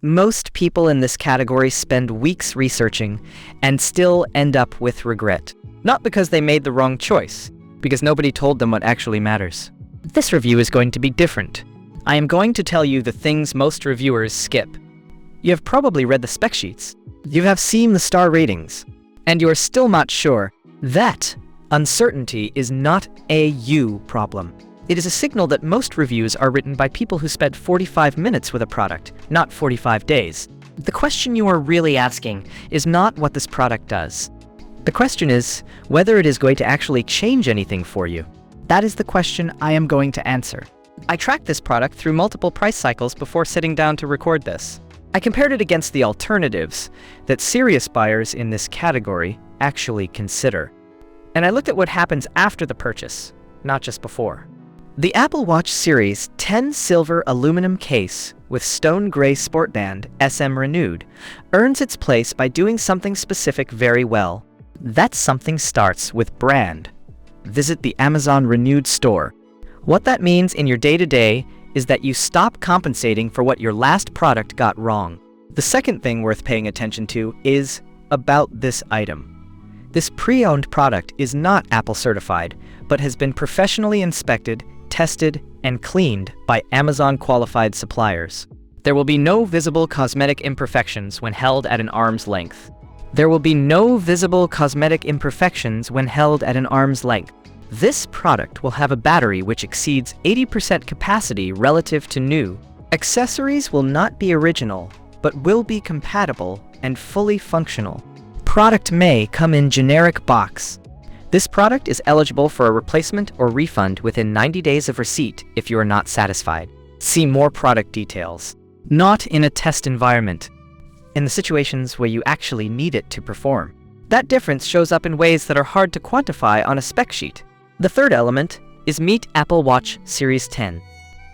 Most people in this category spend weeks researching and still end up with regret. Not because they made the wrong choice, because nobody told them what actually matters. This review is going to be different. I am going to tell you the things most reviewers skip. You have probably read the spec sheets. You have seen the star ratings. And you are still not sure. That uncertainty is not a you problem. It is a signal that most reviews are written by people who spent 45 minutes with a product, not 45 days. The question you are really asking is not what this product does. The question is whether it is going to actually change anything for you. That is the question I am going to answer. I tracked this product through multiple price cycles before sitting down to record this. I compared it against the alternatives that serious buyers in this category actually consider. And I looked at what happens after the purchase, not just before. The Apple Watch Series 10 silver aluminum case with stone gray sport band SM Renewed earns its place by doing something specific very well. That something starts with brand. Visit the Amazon Renewed store. What that means in your day-to-day is that you stop compensating for what your last product got wrong. The second thing worth paying attention to is about this item. This pre-owned product is not Apple certified, but has been professionally inspected, tested, and cleaned by Amazon qualified suppliers. There will be no visible cosmetic imperfections when held at an arm's length. There will be no visible cosmetic imperfections when held at an arm's length. This product will have a battery which exceeds 80% capacity relative to new. Accessories will not be original, but will be compatible and fully functional. Product may come in generic box. This product is eligible for a replacement or refund within 90 days of receipt if you are not satisfied. See more product details. Not in a test environment. In the situations where you actually need it to perform. That difference shows up in ways that are hard to quantify on a spec sheet. The third element is meet Apple Watch Series 10.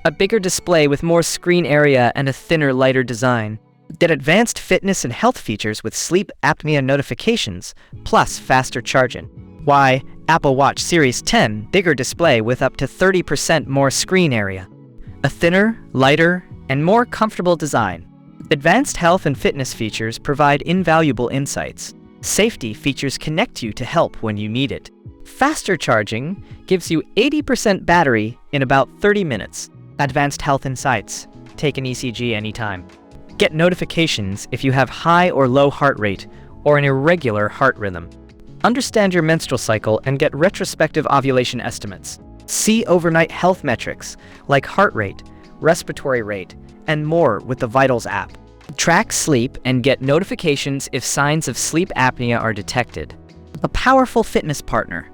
A bigger display with more screen area and a thinner, lighter design. Get advanced fitness and health features with sleep apnea notifications, plus faster charging. Why, Apple Watch Series 10 bigger display with up to 30% more screen area. A thinner, lighter, and more comfortable design. Advanced health and fitness features provide invaluable insights. Safety features connect you to help when you need it. Faster charging gives you 80% battery in about 30 minutes. Advanced health insights. Take an ECG anytime. Get notifications if you have high or low heart rate or an irregular heart rhythm. Understand your menstrual cycle and get retrospective ovulation estimates. See overnight health metrics like heart rate, respiratory rate, and more with the Vitals app. Track sleep and get notifications if signs of sleep apnea are detected. A powerful fitness partner.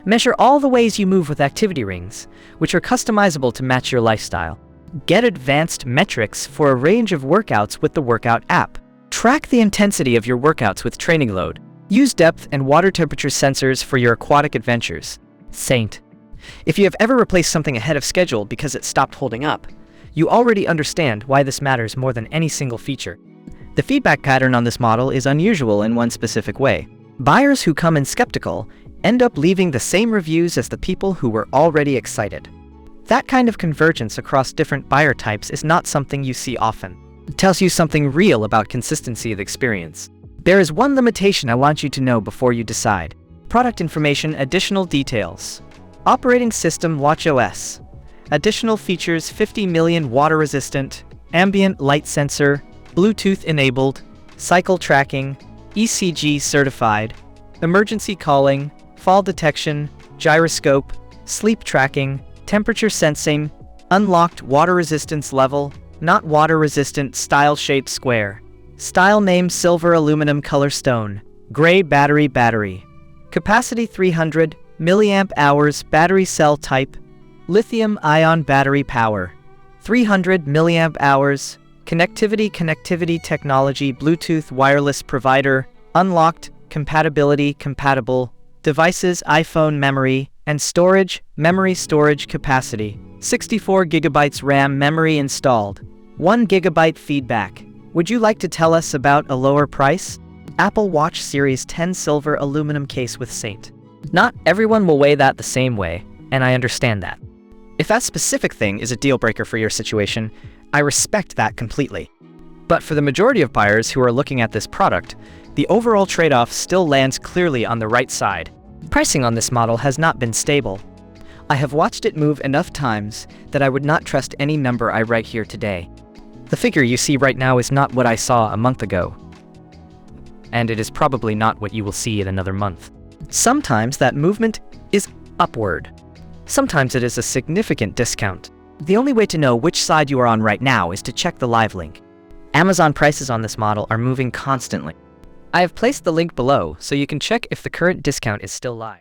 Measure all the ways you move with activity rings, which are customizable to match your lifestyle. Get advanced metrics for a range of workouts with the Workout app. Track the intensity of your workouts with training load. Use depth and water temperature sensors for your aquatic adventures. Saint. If you have ever replaced something ahead of schedule because it stopped holding up, you already understand why this matters more than any single feature. The feedback pattern on this model is unusual in one specific way. Buyers who come in skeptical end up leaving the same reviews as the people who were already excited. That kind of convergence across different buyer types is not something you see often. It tells you something real about consistency of experience. There is one limitation I want you to know before you decide. Product information, additional details. Operating system watchOS. Additional features 50 million water resistant, ambient light sensor, Bluetooth enabled, cycle tracking, ECG certified, emergency calling, fall detection, gyroscope, sleep tracking, temperature sensing, unlocked water resistance level, not water resistant style shape square. Style name silver aluminum color stone. Gray battery. Capacity 300 milliamp hours battery cell type. Lithium ion battery power. 300 milliamp hours. Connectivity technology Bluetooth wireless provider. Unlocked compatibility compatible. Devices iPhone memory and storage memory storage capacity. 64 gigabytes RAM memory installed. 1 gigabyte feedback. Would you like to tell us about a lower price? Apple Watch Series 10 silver aluminum case with Saint. Not everyone will weigh that the same way, and I understand that. If that specific thing is a deal breaker for your situation, I respect that completely. But for the majority of buyers who are looking at this product, the overall trade-off still lands clearly on the right side. Pricing on this model has not been stable. I have watched it move enough times that I would not trust any number I write here today. The figure you see right now is not what I saw a month ago, and it is probably not what you will see in another month. Sometimes that movement is upward. Sometimes it is a significant discount. The only way to know which side you are on right now is to check the live link. Amazon prices on this model are moving constantly. I have placed the link below so you can check if the current discount is still live.